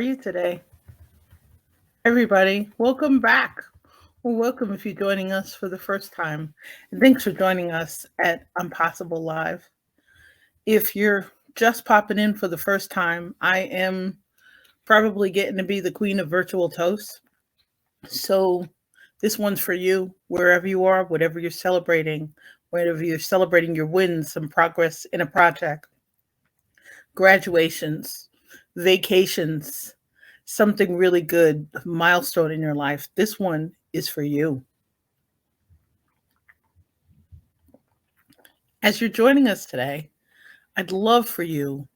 are you today? Everybody, welcome back. Well, welcome if you're joining us for the first time. And thanks for joining us at Impossible Live. If you're just popping in for the first time, I am probably getting to be the queen of virtual toast. So this one's for you, wherever you are, whatever you're celebrating, whatever you're celebrating your wins, some progress in a project, graduations, vacations, something really good, a milestone in your life. This one is for you. As you're joining us today, I'd love for you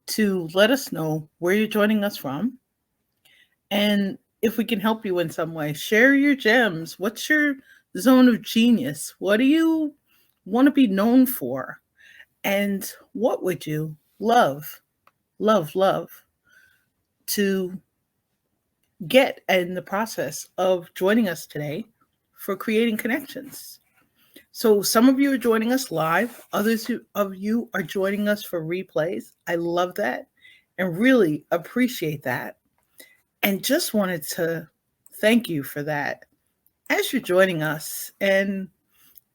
to let us know where you're joining us from and if we can help you in some way. Share your gems. What's your zone of genius? What do you want to be known for? And what would you love to get in the process of joining us today for creating connections? So some of you are joining us live, of you are joining us for replays. I love that and really appreciate that. And just wanted to thank you for that. As you're joining us and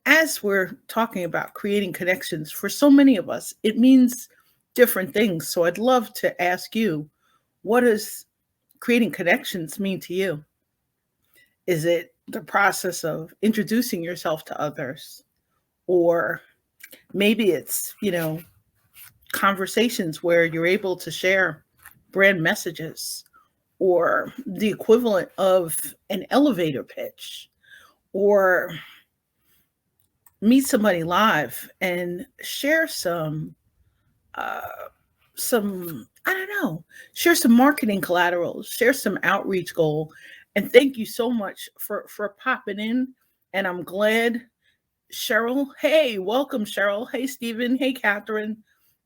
as we're talking about creating connections, for so many of us, it means different things. So I'd love to ask you, what does creating connections mean to you? Is it the process of introducing yourself to others? Or maybe it's, conversations where you're able to share brand messages or the equivalent of an elevator pitch or meet somebody live and share uh, some I don't know, share some marketing collateral, share some outreach goal. And thank you so much for popping in. And I'm glad Cheryl. Hey, welcome, Cheryl. Hey, Stephen. Hey, Catherine.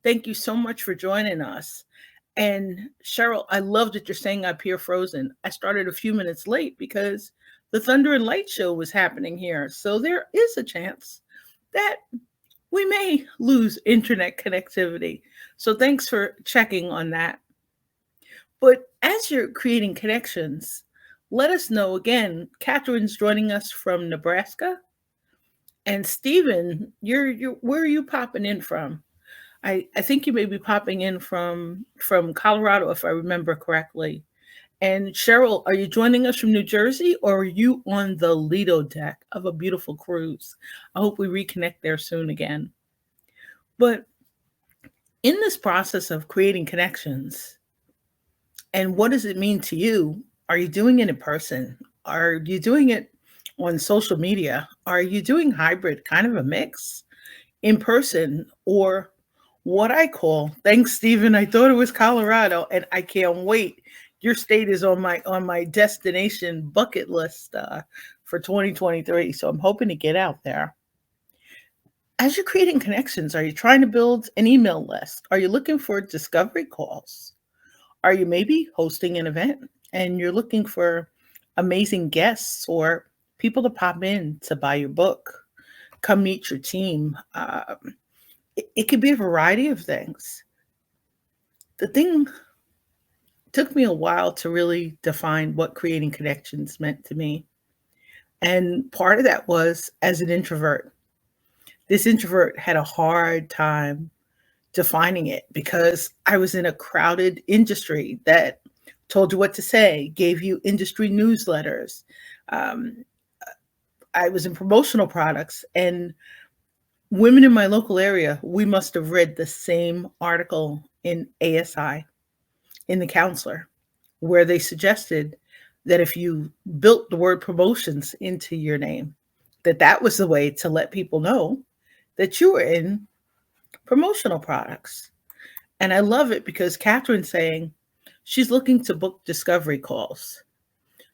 Thank you so much for joining us. And Cheryl, I love that you're saying up here frozen. I started a few minutes late because the Thunder and Light show was happening here. So there is a chance that we may lose internet connectivity. So thanks for checking on that. But as you're creating connections, let us know again. Catherine's joining us from Nebraska. And Stephen, you're where are you popping in from? I think you may be popping in from Colorado, if I remember correctly. And Cheryl, are you joining us from New Jersey or are you on the Lido deck of a beautiful cruise? I hope we reconnect there soon again. But in this process of creating connections, and what does it mean to you? Are you doing it in person? Are you doing it on social media? Are you doing hybrid, kind of a mix? In person or what I call, thanks Stephen, I thought it was Colorado and I can't wait. Your state is on my destination bucket list for 2023, so I'm hoping to get out there. As you're creating connections, are you trying to build an email list? Are you looking for discovery calls? Are you maybe hosting an event and you're looking for amazing guests or people to pop in to buy your book, come meet your team? It could be a variety of things. The thing took me a while to really define what creating connections meant to me. And part of that was as an introvert. This introvert had a hard time defining it because I was in a crowded industry that told you what to say, gave you industry newsletters. Um, I was in promotional products, and women in my local area, we must have read the same article in ASI, in the Counselor, where they suggested that if you built the word promotions into your name, that that was the way to let people know that you were in promotional products. And I love it because Catherine's saying she's looking to book discovery calls.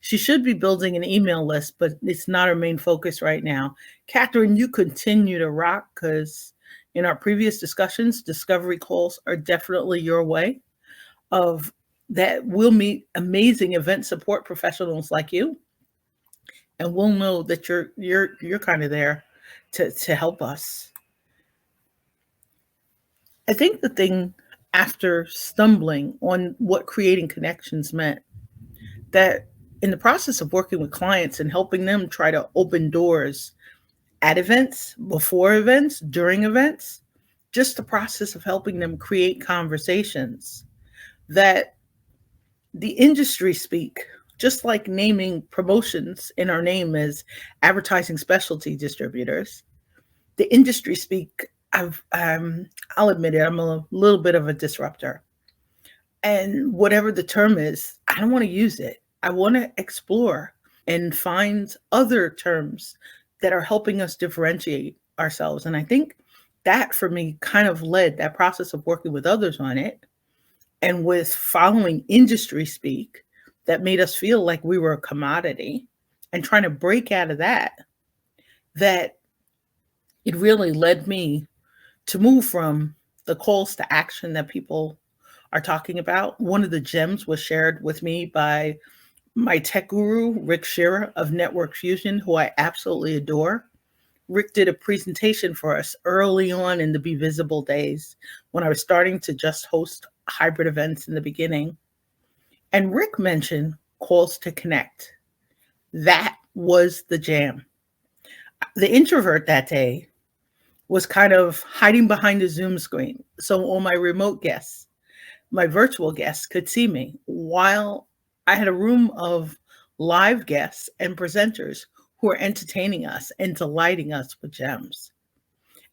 She should be building an email list, but it's not her main focus right now. Catherine, you continue to rock because in our previous discussions, discovery calls are definitely your way of that. We'll meet amazing event support professionals like you, and we'll know that you're kind of there to help us. I think the thing after stumbling on what creating connections meant, that in the process of working with clients and helping them try to open doors at events, before events, during events, just the process of helping them create conversations, that the industry speak, just like naming promotions in our name as advertising specialty distributors, the industry speak. I'll admit it, I'm a little bit of a disruptor. And whatever the term is, I don't want to use it. I want to explore and find other terms that are helping us differentiate ourselves. And I think that for me kind of led that process of working with others on it and with following industry speak that made us feel like we were a commodity and trying to break out of that, that it really led me to move from the calls to action that people are talking about. One of the gems was shared with me by my tech guru, Rick Shearer of Network Fusion, who I absolutely adore. Rick did a presentation for us early on in the Be Visible days when I was starting to just host hybrid events in the beginning. And Rick mentioned calls to connect. That was the jam. The introvert that day was kind of hiding behind a Zoom screen. So all my remote guests, my virtual guests could see me while I had a room of live guests and presenters who were entertaining us and delighting us with gems.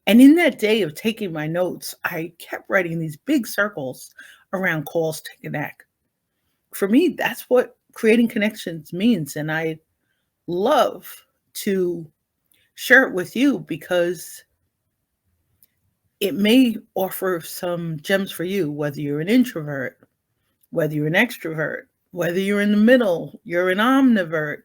And in that day of taking my notes, I kept writing these big circles around calls to connect. For me, that's what creating connections means. And I love to share it with you because it may offer some gems for you, whether you're an introvert, whether you're an extrovert, whether you're in the middle, you're an omnivert,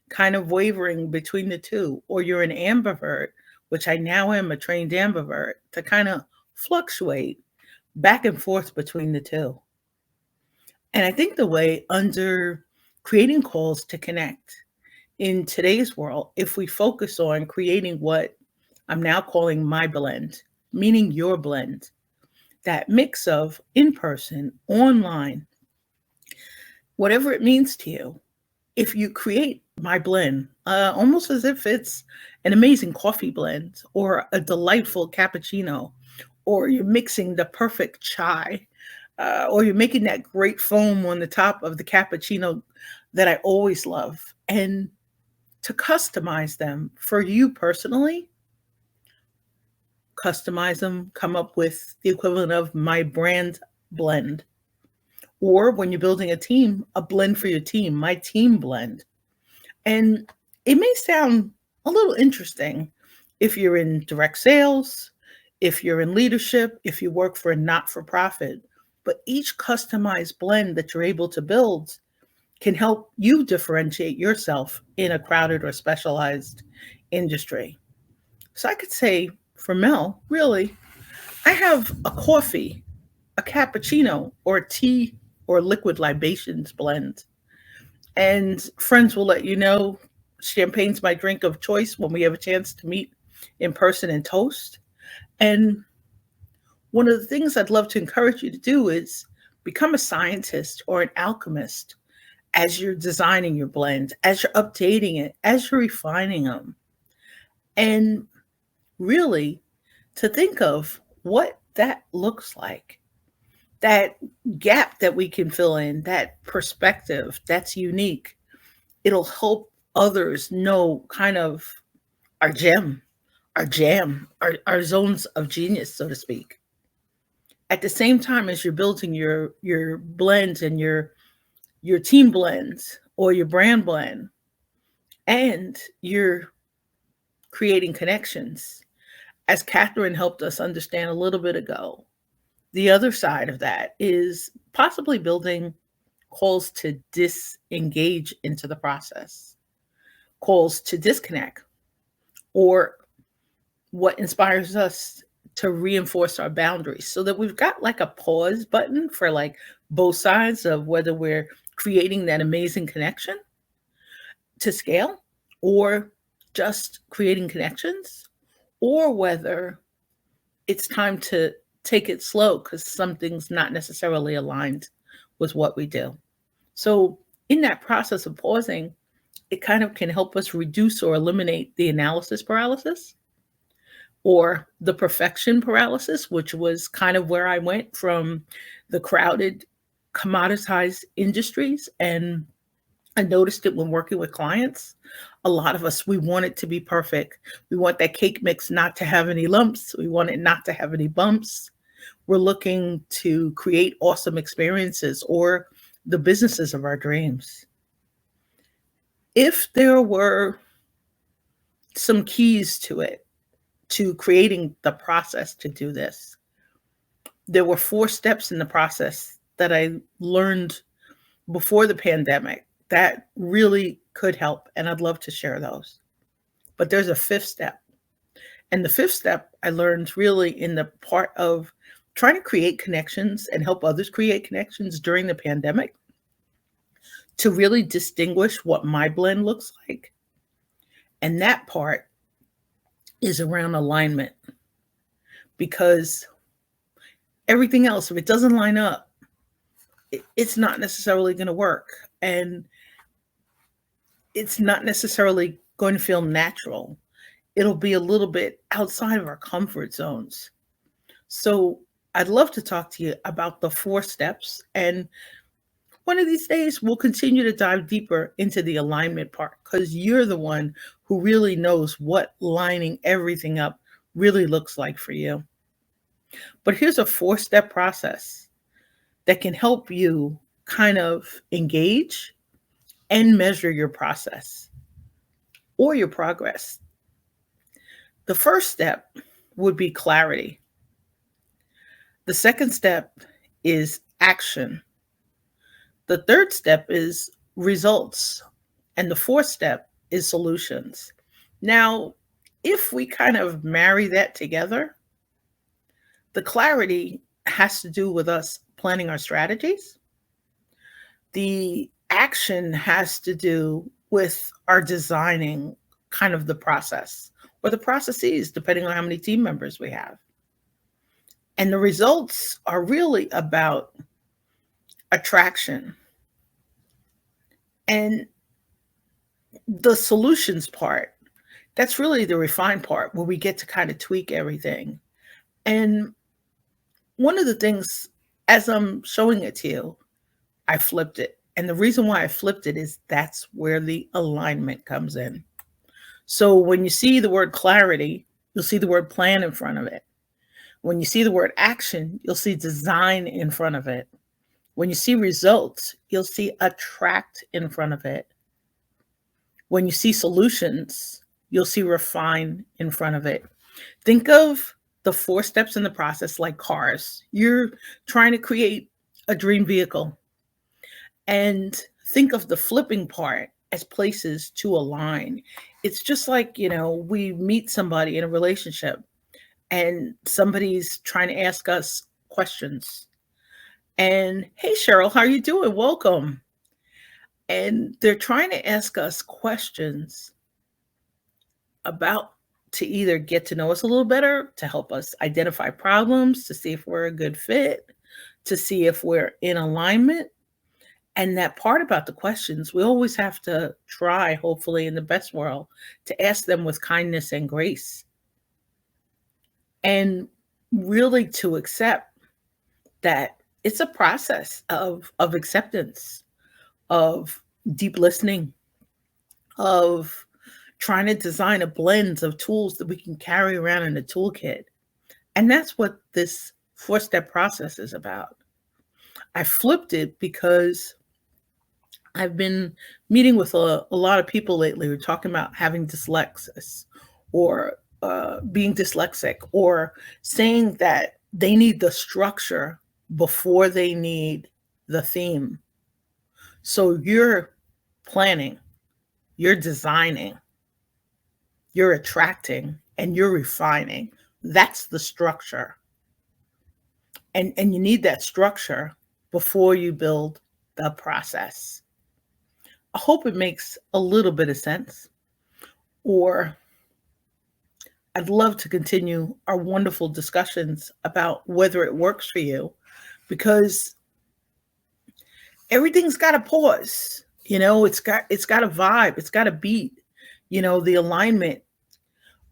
kind of wavering between the two, or you're an ambivert, which I now am a trained ambivert, to kind of fluctuate back and forth between the two. And I think the way under creating calls to connect in today's world, if we focus on creating what I'm now calling my blend, meaning your blend, that mix of in person, online, whatever it means to you, if you create my blend, almost as if it's an amazing coffee blend or a delightful cappuccino, or you're mixing the perfect chai, or you're making that great foam on the top of the cappuccino that I always love, and to customize them for you personally, customize them, come up with the equivalent of my brand blend. Or when you're building a team, a blend for your team, my team blend. And it may sound a little interesting if you're in direct sales, if you're in leadership, if you work for a not for profit, but each customized blend that you're able to build can help you differentiate yourself in a crowded or specialized industry. So I could say for Mel, really, I have a coffee, a cappuccino, or a tea or liquid libations blend. And friends will let you know champagne's my drink of choice when we have a chance to meet in person and toast. And one of the things I'd love to encourage you to do is become a scientist or an alchemist as you're designing your blend, as you're updating it, as you're refining them. And really to think of what that looks like, that gap that we can fill in, that perspective that's unique. It'll help others know kind of our gem, our jam, our zones of genius, so to speak. At the same time as you're building your blends and your team blends or your brand blend, and you're creating connections, as Catherine helped us understand a little bit ago, the other side of that is possibly building calls to disengage into the process, calls to disconnect, or what inspires us to reinforce our boundaries so that we've got like a pause button for like both sides of whether we're creating that amazing connection to scale or just creating connections, or whether it's time to take it slow because something's not necessarily aligned with what we do. So, in that process of pausing, it kind of can help us reduce or eliminate the analysis paralysis or the perfection paralysis, which was kind of where I went from the crowded, commoditized industries. And I noticed it when working with clients. A lot of us, we want it to be perfect. We want that cake mix not to have any lumps. We want it not to have any bumps. We're looking to create awesome experiences or the businesses of our dreams. If there were some keys to it, to creating the process to do this, there were 4 steps in the process that I learned before the pandemic that really could help, and I'd love to share those. But there's a 5th step. And the 5th step I learned really in the part of trying to create connections and help others create connections during the pandemic to really distinguish what my blend looks like. And that part is around alignment, because everything else, if it doesn't line up, it's not necessarily going to work. And it's not necessarily going to feel natural. It'll be a little bit outside of our comfort zones. So I'd love to talk to you about the 4 steps. And one of these days, we'll continue to dive deeper into the alignment part, because you're the one who really knows what lining everything up really looks like for you. But here's a 4-step process that can help you kind of engage and measure your process or your progress. The first step would be clarity. The second step is action. The third step is results. And the 4th step is solutions. Now, if we kind of marry that together, the clarity has to do with us planning our strategies. The action has to do with our designing kind of the process or the processes, depending on how many team members we have. And the results are really about attraction. And the solutions part, that's really the refined part where we get to kind of tweak everything. And one of the things, as I'm showing it to you, I flipped it. And the reason why I flipped it is that's where the alignment comes in. So when you see the word clarity, you'll see the word plan in front of it. When you see the word action, you'll see design in front of it. When you see results, you'll see attract in front of it. When you see solutions, you'll see refine in front of it. Think of the 4 steps in the process like cars. You're trying to create a dream vehicle. And think of the flipping part as places to align. It's just like, we meet somebody in a relationship and somebody's trying to ask us questions. And, hey, Cheryl, how are you doing? Welcome. And they're trying to ask us questions about to either get to know us a little better, to help us identify problems, to see if we're a good fit, to see if we're in alignment. And that part about the questions, we always have to try, hopefully in the best world, to ask them with kindness and grace. And really to accept that it's a process of acceptance, of deep listening, of trying to design a blend of tools that we can carry around in a toolkit. And that's what this 4-step process is about. I flipped it because I've been meeting with a lot of people lately who are talking about having dyslexia or being dyslexic, or saying that they need the structure before they need the theme. So you're planning, you're designing, you're attracting, and you're refining. That's the structure. And you need that structure before you build the process. I hope it makes a little bit of sense. Or I'd love to continue our wonderful discussions about whether it works for you, because everything's got a pause. It's got a vibe, it's got a beat. The alignment.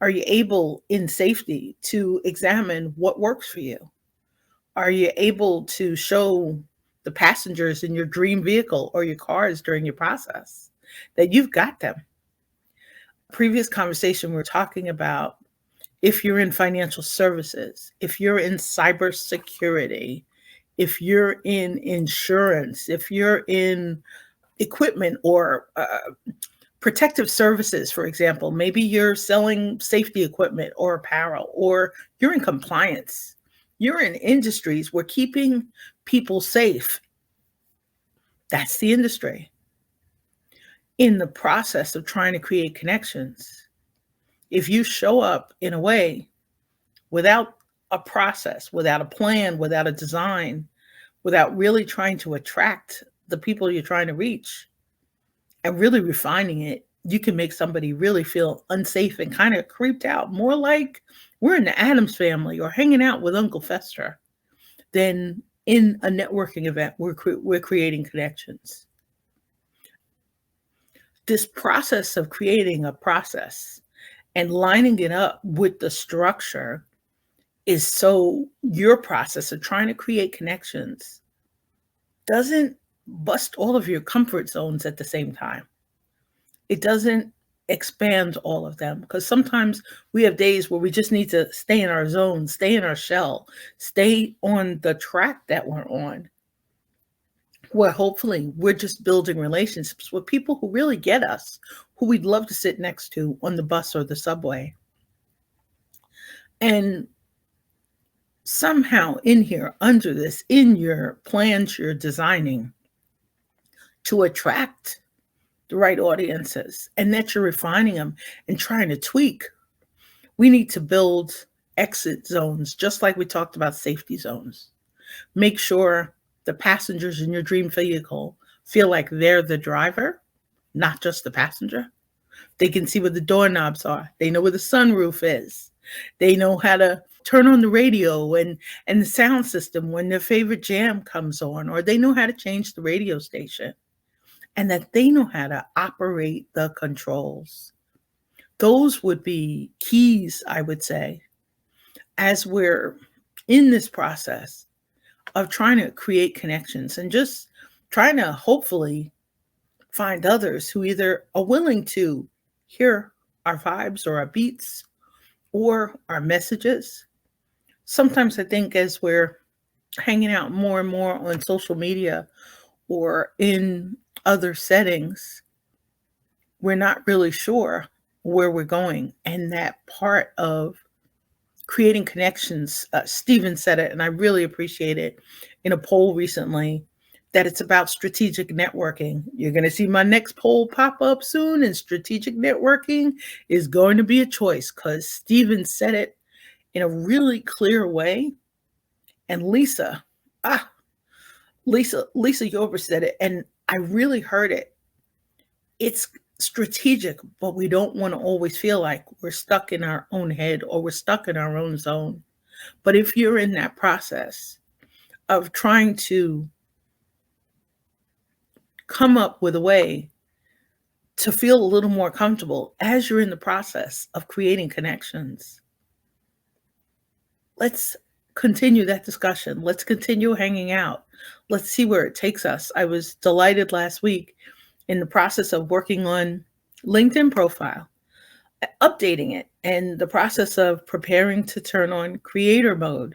Are you able in safety to examine what works for you? Are you able to show the passengers in your dream vehicle or your cars during your process that you've got them? Previous conversation, we were talking about if you're in financial services, if you're in cybersecurity, if you're in insurance, if you're in equipment or protective services, for example, maybe you're selling safety equipment or apparel, or you're in compliance, you're in industries where keeping people safe, that's the industry. In the process of trying to create connections, if you show up in a way without a process, without a plan, without a design, without really trying to attract the people you're trying to reach and really refining it, you can make somebody really feel unsafe and kind of creeped out, more like we're in the Addams Family or hanging out with Uncle Fester, than in a networking event we're creating connections. This process of creating a process and lining it up with the structure is so your process of trying to create connections doesn't bust all of your comfort zones at the same time. It doesn't expand all of them, because sometimes we have days where we just need to stay in our zone, stay in our shell, stay on the track that we're on, where hopefully we're just building relationships with people who really get us, who we'd love to sit next to on the bus or the subway. And somehow in here, under this, in your plans you're designing to attract the right audiences and that you're refining them and trying to tweak, we need to build exit zones, just like we talked about safety zones. Make sure the passengers in your dream vehicle feel like they're the driver, not just the passenger. They can see where the doorknobs are. They know where the sunroof is. They know how to turn on the radio and the sound system when their favorite jam comes on, or they know how to change the radio station, and that they know how to operate the controls. Those would be keys, I would say, as we're in this process of trying to create connections and just trying to hopefully find others who either are willing to hear our vibes or our beats or our messages. Sometimes I think as we're hanging out more and more on social media or in other settings, we're not really sure where we're going. And that part of creating connections, Stephen said it, and I really appreciate it in a poll recently, that it's about strategic networking. You're going to see my next poll pop up soon, and strategic networking is going to be a choice, because Stephen said it in a really clear way. And Lisa Yober said it, and I really heard it. It's strategic, but we don't want to always feel like we're stuck in our own head or we're stuck in our own zone. But if you're in that process of trying to come up with a way to feel a little more comfortable as you're in the process of creating connections, let's continue that discussion. Let's continue hanging out. Let's see where it takes us. I was delighted last week in the process of working on LinkedIn profile, updating it, and the process of preparing to turn on creator mode.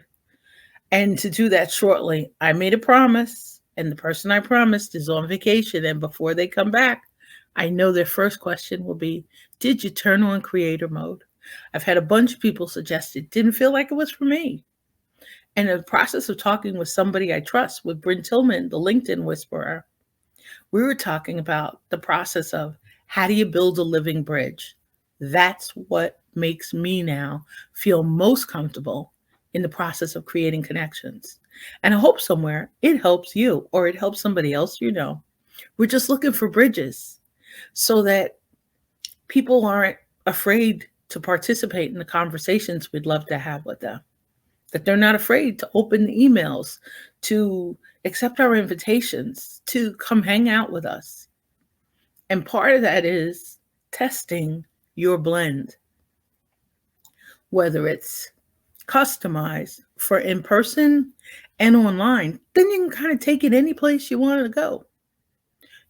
And to do that shortly, I made a promise, and the person I promised is on vacation. And before they come back, I know their first question will be, did you turn on creator mode? I've had a bunch of people suggest it didn't feel like it was for me. And in the process of talking with somebody I trust, with Bryn Tillman, the LinkedIn whisperer, we were talking about the process of how do you build a living bridge? That's what makes me now feel most comfortable in the process of creating connections. And I hope somewhere it helps you or it helps somebody else you know. We're just looking for bridges so that people aren't afraid to participate in the conversations we'd love to have with them, that they're not afraid to open the emails, to accept our invitations, to come hang out with us. And part of that is testing your blend, whether it's customized for in person and online, then you can kind of take it any place you want to go.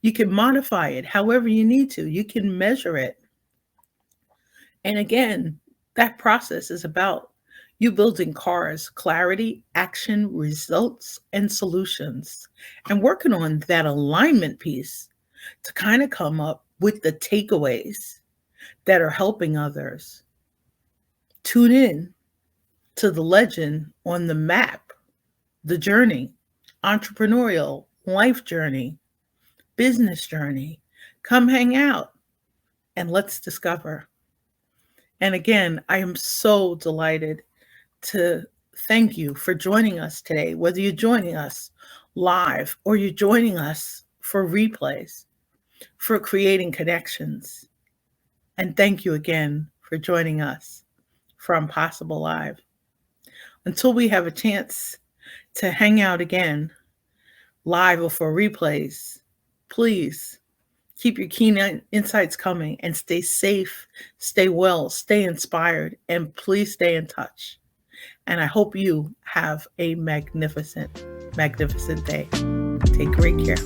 You can modify it however you need to. You can measure it. And again, that process is about you building cars, clarity, action, results, and solutions, and working on that alignment piece to kind of come up with the takeaways that are helping others. Tune in to the legend on the map, the journey, entrepreneurial, life journey, business journey. Come hang out and let's discover. And again, I am so delighted to thank you for joining us today, whether you're joining us live or you're joining us for replays, for creating connections. And thank you again for joining us for Impossible Live. Until we have a chance to hang out again, live or for replays, please keep your keen insights coming and stay safe, stay well, stay inspired, and please stay in touch. And I hope you have a magnificent, magnificent day. Take great care.